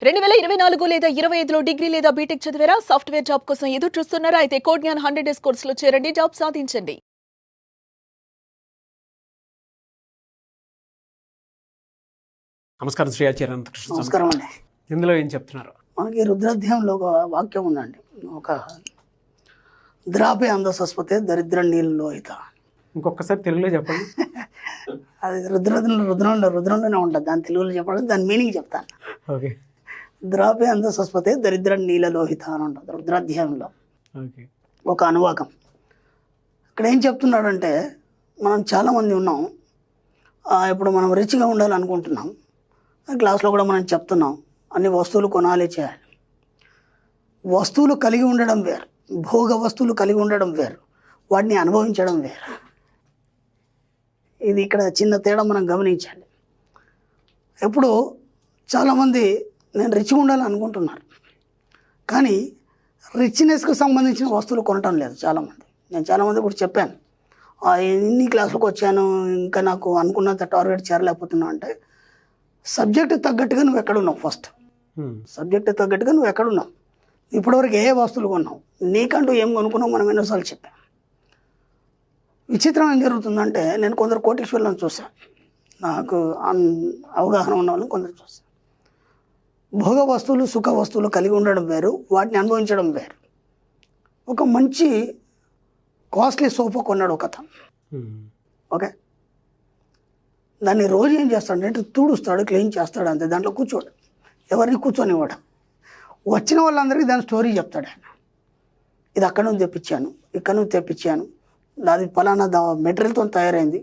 2024 లేదా 25లో డిగ్రీ లేదా బీటెక్ చదివారా? సాఫ్ట్‌వేర్ జాబ్ కోసం ఎదురు చూస్తున్నారా? అయితే కోడ్ జ్ఞాన్ 100 డేస్ కోర్సులో చేరండి, జాబ్ సాధించండి. నమస్కారం శ్రీ ఆచార్య అనంతకృష్ణ. నమస్కారం అండి. ఇందులో ఏం చెప్తున్నారు? మనకి రుద్రాధ్యాయంలో ఒక వాక్యం ఉందండి. ఒక ద్రాపే అందసస్పతే దరిద్ర నీళ్ళలోహిత. ఇంకొకసారి తెలుగులో చెప్పండి. అది రుద్రంలోనే ఉంటుంది. దాని తెలుగులో చెప్పడం, దాని మీనింగ్ చెప్తాను. ఓకే. ద్రాపే అందసస్పతే దరిద్ర నీళ్ళలోహిత అని ఉంటుంది రుద్రాధ్యాయంలో. ఓకే. ఒక అనువాకం. ఇక్కడ ఏం చెప్తున్నాడంటే, మనం చాలామంది ఉన్నాం. ఇప్పుడు మనం రిచ్గా ఉండాలనుకుంటున్నాం. క్లాస్లో కూడా మనం చెప్తున్నాం, అన్ని వస్తువులు కొనాలి, చేయాలి. వస్తువులు కలిగి ఉండడం వేరు, భోగ వస్తువులు కలిగి ఉండడం వేరు, వాటిని అనుభవించడం వేరు. ఇది ఇక్కడ చిన్న తేడా మనం గమనించాలి. ఎప్పుడు చాలామంది నేను రిచ్గా ఉండాలనుకుంటున్నారు, కానీ రిచ్నెస్కి సంబంధించిన వస్తువులు కొనటం లేదు చాలామంది. నేను చాలామంది కూడా చెప్పాను, ఇన్ని క్లాసులకు వచ్చాను, ఇంకా నాకు అనుకున్నంత టార్గెట్ చేరలేకపోతున్నా అంటే, సబ్జెక్టు తగ్గట్టుగా నువ్వు ఎక్కడున్నావు? ఫస్ట్ సబ్జెక్టు తగ్గట్టుగా నువ్వు ఎక్కడున్నావు? ఇప్పటివరకు ఏ వస్తువులు కొన్నావు? నీకంటూ ఏం కొనుక్కున్నావు? మనం ఎన్నోసార్లు చెప్పాం. విచిత్రం ఏం జరుగుతుందంటే, నేను కొందరు కోటీశ్వర్లను చూశాను, నాకు అవగాహన ఉన్న వాళ్ళని కొందరు చూశాను. భోగ వస్తువులు, సుఖ వస్తువులు కలిగి ఉండడం వేరు, వాటిని అనుభవించడం వేరు. ఒక మంచి కాస్ట్లీ సోఫా కొన్నాడు ఒక అతను. ఓకే, దాన్ని రోజు ఏం చేస్తాడంటే తుడుస్తాడు, క్లీన్ చేస్తాడు, అంతే. దాంట్లో కూర్చోడు, ఎవరిని కూర్చొనివ్వడు. వచ్చిన వాళ్ళందరికీ దాని స్టోరీ చెప్తాడు ఆయన. ఇది అక్కడ నుంచి తెప్పించాను, ఇక్కడ నుంచి తెప్పించాను, అది ఫలానా మెటీరియల్తో తయారైంది,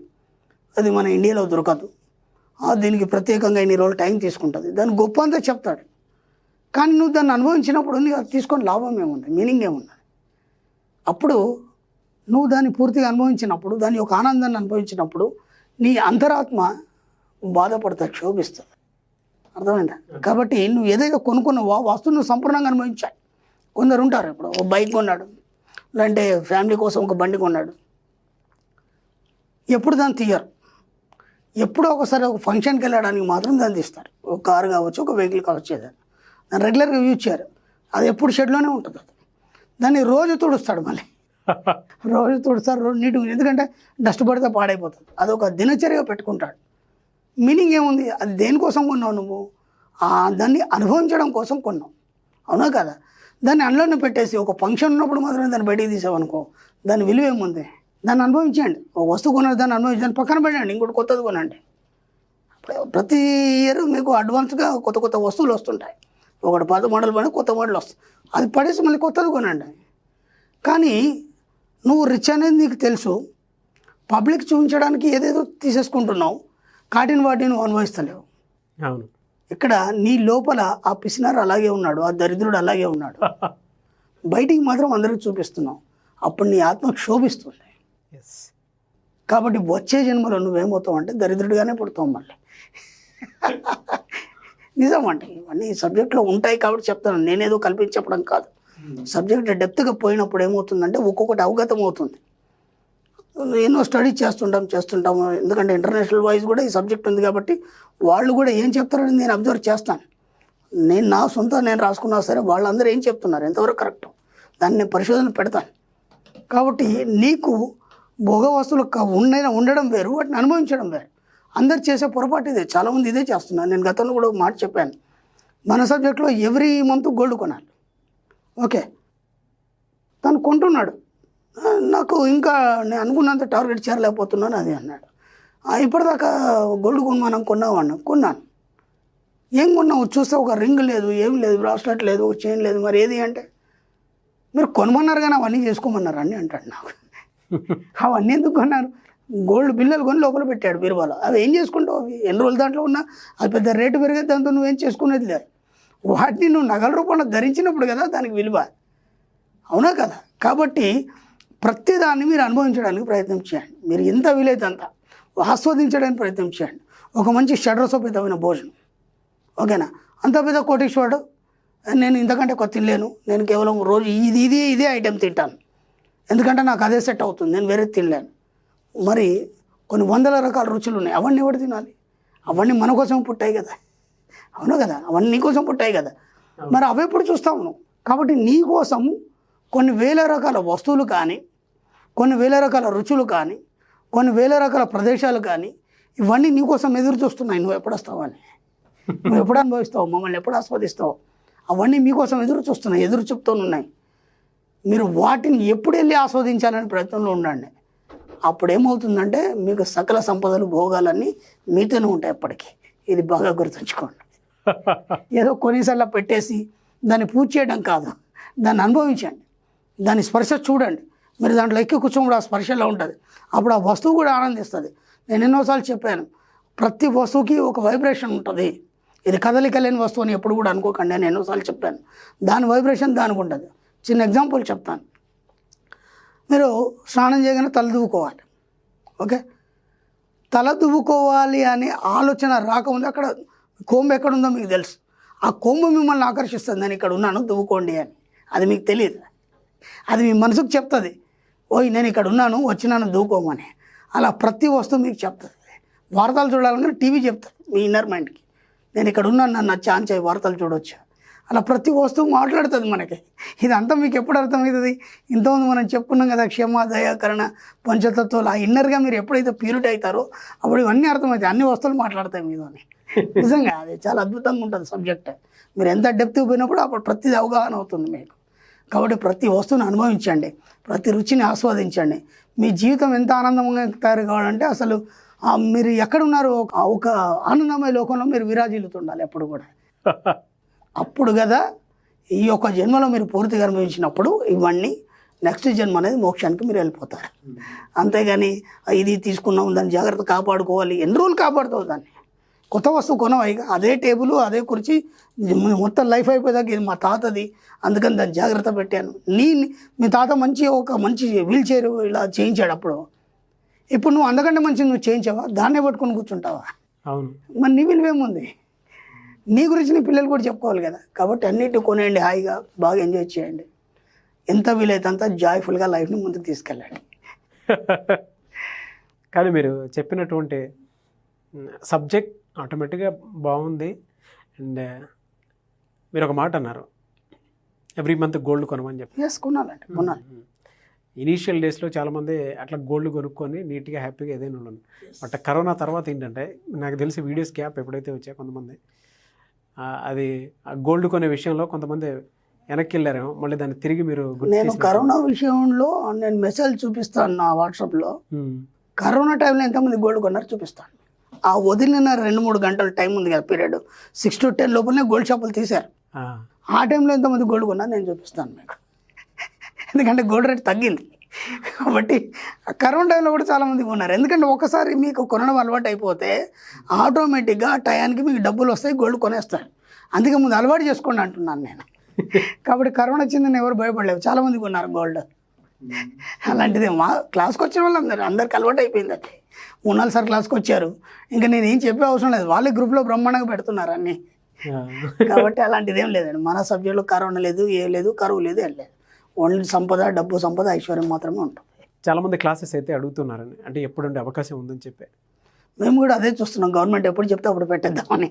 అది మన ఇండియాలో దొరకదు, దీనికి ప్రత్యేకంగా ఇన్ని రోజులు టైం తీసుకుంటుంది, దాని గొప్ప అంతా చెప్తాడు. కానీ నువ్వు దాన్ని అనుభవించినప్పుడు నీకు అది తీసుకొని లాభం ఏముంది, మీనింగ్ ఏముంది? అప్పుడు నువ్వు దాన్ని పూర్తిగా అనుభవించినప్పుడు, దాని యొక్క ఆనందాన్ని అనుభవించినప్పుడు నీ అంతరాత్మ బాధపడుతుంది, క్షోభిస్తుంది. అర్థమైందా? కాబట్టి నువ్వు ఏదైతే కొనుక్కున్నావో ఆ వస్తువు నువ్వు సంపూర్ణంగా అనుభవించాలి. కొందరు ఉంటారు, ఇప్పుడు ఒక బైక్ కొన్నాడు, లేదంటే ఫ్యామిలీ కోసం ఒక బండి కొన్నాడు, ఎప్పుడు దాన్ని తీయరు. ఎప్పుడో ఒకసారి ఒక ఫంక్షన్కి వెళ్ళడానికి మాత్రం దాన్ని తీస్తారు. ఒక కారు కావచ్చు, ఒక వెహికల్ కావచ్చు, ఏదైనా దాన్ని రెగ్యులర్గా యూజ్ చేయరు. అది ఎప్పుడు షెడ్లోనే ఉంటుంది. అది దాన్ని రోజు తుడుస్తాడు, మళ్ళీ రోజు తుడుస్తారు, రోజు నీట్గా, ఎందుకంటే డస్ట్ పడితే పాడైపోతుంది. అది ఒక దినచర్యగా పెట్టుకుంటాడు. మీనింగ్ ఏముంది? అది దేనికోసం కొన్నావు నువ్వు? దాన్ని అనుభవించడం కోసం కొన్నావు, అవునా కదా? దాన్ని అందులోనే పెట్టేసి ఒక ఫంక్షన్ ఉన్నప్పుడు మాత్రమే దాన్ని బయటికి తీసావనుకో, దాని విలువ ఏముంది? దాన్ని అనుభవించండి. ఒక వస్తువు కొన్నారు, దాన్ని అనుభవించి దాన్ని పక్కన పెట్టండి, ఇంకోటి కొత్తది కొనండి. ప్రతి ఇయర్ మీకు అడ్వాన్స్గా కొత్త కొత్త వస్తువులు వస్తుంటాయి. ఒకటి పాత మోడల్ పైన కొత్త మోడల్ వస్తుంది, అది పడేసి మళ్ళీ కొత్తది కొనండి. కానీ నువ్వు రిచ్ అనేది నీకు తెలుసు, పబ్లిక్ చూపించడానికి ఏదేదో తీసేసుకుంటున్నావు, కాటిని వాటిని నువ్వు అనుభవిస్తలేవు. అవును. ఇక్కడ నీ లోపల ఆ పిసినారు అలాగే ఉన్నాడు, ఆ దరిద్రుడు అలాగే ఉన్నాడు, బయటికి మాత్రం అందరికి చూపిస్తున్నావు. అప్పుడు నీ ఆత్మ క్షోభిస్తుంది. కాబట్టి వచ్చే జన్మలో నువ్వేమవుతావు అంటే దరిద్రుడిగానే పుడతావు మళ్ళీ. నిజమంటే ఇవన్నీ సబ్జెక్ట్లో ఉంటాయి కాబట్టి చెప్తాను, నేనేదో కల్పించి చెప్పడం కాదు. సబ్జెక్ట్ డెప్త్గా పోయినప్పుడు ఏమవుతుందంటే ఒక్కొక్కటి అవగతం అవుతుంది. ఎన్నో స్టడీ చేస్తుంటాము, ఎందుకంటే ఇంటర్నేషనల్ వైజ్ కూడా ఈ సబ్జెక్ట్ ఉంది కాబట్టి వాళ్ళు కూడా ఏం చెప్తారని నేను అబ్జర్వ్ చేస్తాను. నేను నా సొంత నేను రాసుకున్నా సరే వాళ్ళందరూ ఏం చెప్తున్నారు, ఎంతవరకు కరెక్ట్, దాన్ని నేను పరిశోధన పెడతాను. కాబట్టి నీకు భోగ వస్తువులు ఉండడం వేరు, వాటిని అనుభవించడం వేరు. అందరు చేసే పొరపాటు ఇదే, చాలామంది ఇదే చేస్తున్నారు. నేను గతంలో కూడా ఒక మాట చెప్పాను, మన సబ్జెక్ట్లో ఎవ్రీ మంత్ గోల్డ్ కొనాలి. ఓకే, తను కొంటున్నాడు, నాకు ఇంకా నేను అనుకున్నంత టార్గెట్ చేరలేకపోతున్నాను అది అన్నాడు. ఇప్పటిదాకా గోల్డ్ కొన్నాను. ఏం కొన్నావు? చూస్తే ఒక రింగ్ లేదు, ఏం లేదు, బ్రాస్లెట్ లేదు, ఒక చైన్ లేదు, మరి ఏది అంటే, మీరు కొనమన్నారు కానీ అవన్నీ చేసుకోమన్నారు అని అంటాడు నాకు. అవన్నీ ఎందుకు కొన్నారు? గోల్డ్ బిల్లలు కొని లోపల పెట్టాడు బీరువాలో. అవి ఏం చేసుకుంటావు? అవి ఎన్ని రోజులు దాంట్లో ఉన్నా అది పెద్ద రేటు పెరిగే, దాంతో నువ్వేం చేసుకునేది లేదు. వాటిని నువ్వు నగల రూపంలో ధరించినప్పుడు కదా దానికి విలువ, అవునా కదా? కాబట్టి ప్రతిదాన్ని మీరు అనుభవించడానికి ప్రయత్నం చేయండి. మీరు ఎంత వీలైతే అంత ఆస్వాదించడానికి ప్రయత్నం చేయండి. ఒక మంచి షడ్రసోపేతమైన భోజనం, ఓకేనా? అంత పెద్ద కోటీశ్వరుడు, నేను ఇంతకంటే కొత్త తినలేను, నేను కేవలం రోజు ఇదే ఐటెం తింటాను, ఎందుకంటే నాకు అదే సెట్ అవుతుంది, నేను వేరే తినలేను. మరి కొన్ని వందల రకాల రుచులు ఉన్నాయి, అవన్నీ ఎవరు తినాలి? అవన్నీ మన కోసం పుట్టాయి కదా. అవును కదా, అవన్నీ నీకోసం పుట్టాయి కదా, మరి అవి ఎప్పుడు చూస్తావు నువ్వు? కాబట్టి నీకోసం కొన్ని వేల రకాల వస్తువులు కానీ, కొన్ని వేల రకాల రుచులు కానీ, కొన్ని వేల రకాల ప్రదేశాలు కానీ, ఇవన్నీ నీకోసం ఎదురు చూస్తున్నాయి. నువ్వు ఎప్పుడు వస్తావు అని, నువ్వు ఎప్పుడు అనుభవిస్తావు, మమ్మల్ని ఎప్పుడు ఆస్వాదిస్తావు, అవన్నీ మీకోసం ఎదురు చూస్తున్నాయి, ఎదురు చెప్తూ ఉన్నాయి. మీరు వాటిని ఎప్పుడు వెళ్ళి ఆస్వాదించాలనే ప్రయత్నంలో ఉండండి. అప్పుడు ఏమవుతుందంటే మీకు సకల సంపదలు భోగాలన్నీ మీతోనే ఉంటాయి ఎప్పటికీ. ఇది బాగా గుర్తుంచుకోండి. ఏదో కొన్నిసార్లు పెట్టేసి దాన్ని పూజ చేయడం కాదు, దాన్ని అనుభవించండి, దాని స్పర్శ చూడండి. మీరు దాంట్లో ఎక్కి కూర్చొని కూడా ఆ స్పర్శలో ఉంటుంది. అప్పుడు ఆ వస్తువు కూడా ఆనందిస్తుంది. నేను ఎన్నోసార్లు చెప్పాను, ప్రతి వస్తువుకి ఒక వైబ్రేషన్ ఉంటుంది. ఇది కదలిక లేని వస్తువు అని ఎప్పుడు కూడా అనుకోకండి అని ఎన్నోసార్లు చెప్పాను. దాని వైబ్రేషన్ దానికి ఉంటుంది. చిన్న ఎగ్జాంపుల్ చెప్తాను. మీరు స్నానం చేయగానే తల దువ్వుకోవాలి. ఓకే, తల దువ్వుకోవాలి అనే ఆలోచన రాకముందు అక్కడ కొంబు ఎక్కడుందో మీకు తెలుసు. ఆ కొంబు మిమ్మల్ని ఆకర్షిస్తుంది, నేను ఇక్కడ ఉన్నాను దువ్వుకోండి అని. అది మీకు తెలియదు, అది మీ మనసుకు చెప్తుంది, ఓయ్ నేను ఇక్కడ ఉన్నాను వచ్చినాను దువ్వుకోమని. అలా ప్రతి వస్తువు మీకు చెప్తుంది. వార్తలు చూడాలంటే టీవీ చెప్తుంది మీ ఇన్నర్ మైండ్కి, నేను ఇక్కడ ఉన్నాను, నన్ను ఛాన్స్ అయ్యి వార్తలు చూడవచ్చు. అలా ప్రతి వస్తువు మాట్లాడుతుంది మనకి. ఇదంతా మీకు ఎప్పుడు అర్థమవుతుంది? ఇంతకుముందు మనం చెప్పుకున్నాం కదా, క్షమ, దయ, కరుణ, పంచతత్వాలు. ఆ ఇన్నర్గా మీరు ఎప్పుడైతే ప్యూరిటీ అవుతారో అప్పుడు ఇవన్నీ అర్థమవుతాయి. అన్ని వస్తువులు మాట్లాడతాయి మీతోని. నిజంగా అది చాలా అద్భుతంగా ఉంటుంది సబ్జెక్ట్. మీరు ఎంత డెప్త్ పోయినప్పుడు అప్పుడు ప్రతిది అవగాహన అవుతుంది మీకు. కాబట్టి ప్రతి వస్తువుని అనుభవించండి, ప్రతి రుచిని ఆస్వాదించండి. మీ జీవితం ఎంత ఆనందంగా తయారు కావాలంటే అసలు మీరు ఎక్కడున్నారో ఒక ఆనందమయ లోకంలో మీరు విరాజిల్లుతుండాలి ఎప్పుడు కూడా. అప్పుడు కదా ఈ యొక్క జన్మలో మీరు పూర్తిగా అనుభవించినప్పుడు ఇవన్నీ నెక్స్ట్ జన్మ అనేది మోక్షానికి మీరు వెళ్ళిపోతారు. అంతేగాని ఇది తీసుకున్నాం దాన్ని జాగ్రత్త కాపాడుకోవాలి, ఎన్ని రోజులు కాపాడుతావు దాన్ని? కొత్త వస్తువు కొనవాయిగా, అదే టేబుల్ అదే కుర్చీ మొత్తం లైఫ్ అయిపోయేదాకా ఇది మా తాతది అందుకని దాన్ని జాగ్రత్త పెట్టాను. మీ తాత ఒక మంచి వీల్ చైర్ ఇలా చేయించాడు అప్పుడు. ఇప్పుడు నువ్వు అందుకంటే మంచిది నువ్వు చేయించావా? దాన్నే పట్టుకొని కూర్చుంటావా? అవును. మరి నీ విలువేముంది? నీ గురించి నీ పిల్లలు కూడా చెప్పుకోవాలి కదా. కాబట్టి అన్నిటి కొనేయండి, హాయిగా బాగా ఎంజాయ్ చేయండి, ఎంత వీలైతే అంత జాయ్ఫుల్గా లైఫ్ని ముందుకు తీసుకెళ్ళండి. కానీ మీరు చెప్పినటువంటి సబ్జెక్ట్ ఆటోమేటిక్గా బాగుంది. అండ్ మీరు ఒక మాట అన్నారు, ఎవ్రీ మంత్ గోల్డ్ కొనమని చెప్పి. కొనాలండి, కొనాలి. ఇనీషియల్ డేస్లో చాలామంది అట్లా గోల్డ్ కొనుక్కొని నీట్గా హ్యాపీగా ఏదైనా ఉన్నాను. బట్ కరోనా తర్వాత ఏంటంటే నాకు తెలిసి వీడియోస్ గ్యాప్ ఎప్పుడైతే వచ్చాయో కొంతమంది అది గోల్డ్ కొనే విషయంలో కొంతమంది వెనక్కి వెళ్ళారేమో, మళ్ళీ దాన్ని తిరిగి మీరు నేను కరోనా విషయంలో నేను మెసేజ్ చూపిస్తాను నా వాట్సాప్లో. కరోనా టైంలో ఎంతమంది గోల్డ్ కొన్నారు చూపిస్తాను. ఆ వదిలిన 2-3 గంటల టైం ఉంది కదా పీరియడ్, 6 to 10 లోపలనే గోల్డ్ షాపులు తీశారు. ఆ టైంలో ఎంతమంది గోల్డ్ కొన్నారు నేను చూపిస్తాను మీకు. ఎందుకంటే గోల్డ్ రేట్ తగ్గింది కాబట్టి. కరోనా టైంలో కూడా చాలామంది కొన్నారు. ఎందుకంటే ఒకసారి మీకు కొనడం అలవాటు అయిపోతే ఆటోమేటిక్గా టయానికి మీకు డబ్బులు వస్తాయి, గోల్డ్ కొనేస్తారు. అందుకే ముందు అలవాటు చేసుకోండి అంటున్నాను నేను. కాబట్టి కరోనా వచ్చిందని ఎవరు భయపడలేవు, చాలామంది కొన్నారు గోల్డ్. అలాంటిది మా క్లాస్కి వచ్చిన వాళ్ళు అందరికి అలవాటు అయిపోయింది. అది 3-4 సార్లు క్లాస్కి వచ్చారు, ఇంకా నేను ఏం చెప్పే అవసరం లేదు, వాళ్ళే గ్రూప్లో బ్రహ్మాండంగా పెడుతున్నారు అన్నీ. కాబట్టి అలాంటిది ఏం లేదండి. మన సబ్జెక్టులో కరోనా లేదు, ఏం లేదు, కరువు లేదు, ఏం లేదు. ఓన్లీ సంపద, డబ్బు, సంపద, ఐశ్వర్యం మాత్రమే ఉంటుంది. చాలామంది క్లాసెస్ అయితే అడుగుతున్నారని, అంటే ఎప్పుడంటే అవకాశం ఉందని చెప్పి మేము కూడా అదే చూస్తున్నాం. గవర్నమెంట్ ఎప్పుడు చెప్తే అప్పుడు పెట్టేద్దామని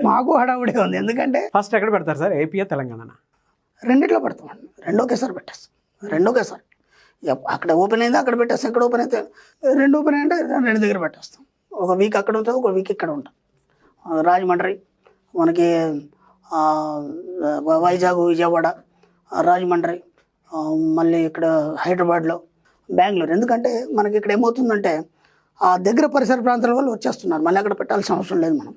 మాకు హడావుడే ఉంది. ఎందుకంటే ఫస్ట్ ఎక్కడ పెడతారు సార్, ఏపీయా తెలంగాణ? రెండిట్లో పెడతామండి, రెండు ఒకేసారి పెట్టేస్తాం. రెండు ఒకేసారి అక్కడ ఓపెన్ అయింది అక్కడ పెట్టేస్తాం, ఇక్కడ ఓపెన్ అయితే 2 ఓపెన్ అయ్యంటే 2 దగ్గర పెట్టేస్తాం. ఒక వీక్ అక్కడ ఉంటుంది, ఒక వీక్ ఇక్కడ ఉంటాం. రాజమండ్రి మనకి, వైజాగ్, విజయవాడ, రాజమండ్రి, మళ్ళీ ఇక్కడ హైదరాబాద్లో, బెంగళూరు. ఎందుకంటే మనకి ఇక్కడ ఏమవుతుందంటే ఆ దగ్గర పరిసర ప్రాంతాల వాళ్ళు వచ్చేస్తున్నారు, మళ్ళీ అక్కడ పెట్టాల్సిన అవసరం లేదు. మనం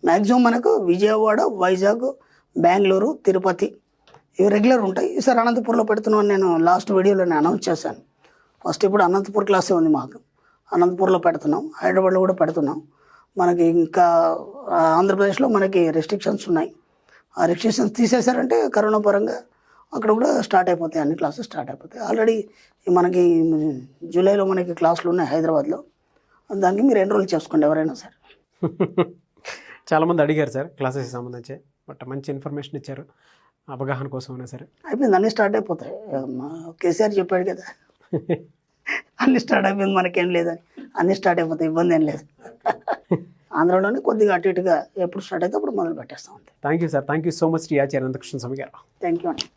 మ్యాక్సిమం మనకు విజయవాడ, వైజాగ్, బెంగళూరు, తిరుపతి ఇవి రెగ్యులర్ ఉంటాయి. ఈసారి అనంతపూర్లో పెడుతున్నాను, నేను లాస్ట్ వీడియోలో నేను అనౌన్స్ చేశాను. ఫస్ట్ ఇప్పుడు అనంతపూర్ క్లాసే ఉంది మాకు, అనంతపూర్లో పెడుతున్నాం, హైదరాబాద్లో కూడా పెడుతున్నాం. మనకి ఇంకా ఆంధ్రప్రదేశ్లో మనకి రెస్ట్రిక్షన్స్ ఉన్నాయి. ఆ రెస్ట్రిక్షన్స్ తీసేశారంటే కరోనా పరంగా అక్కడ కూడా స్టార్ట్ అయిపోతాయి, అన్ని క్లాసెస్ స్టార్ట్ అయిపోతాయి. ఆల్రెడీ మనకి జూలైలో మనకి క్లాసులు ఉన్నాయి హైదరాబాద్లో, దానికి మీరు ఎన్రోల్ చేసుకోండి ఎవరైనా సరే. చాలామంది అడిగారు సార్ క్లాసెస్కి సంబంధించి, బట్ మంచి ఇన్ఫర్మేషన్ ఇచ్చారు అవగాహన కోసం అయినా సరే. అయిపోయింది, అన్నీ స్టార్ట్ అయిపోతాయి. కేసీఆర్ చెప్పాడు కదా అన్నీ స్టార్ట్ అయిపోయింది, మనకేం లేదని. అన్నీ స్టార్ట్ అయిపోతాయి, ఇబ్బంది ఏం లేదు. ఆంధ్రాలోనే కొద్దిగా అటు ఇటుగా ఎప్పుడు స్టార్ట్ అయితే అప్పుడు మొదలు పెట్టేస్తాం అంతే. Thank you sir, thank you so much T Acharya Anantakrishna Swami గారు. థ్యాంక్ యూ అండి.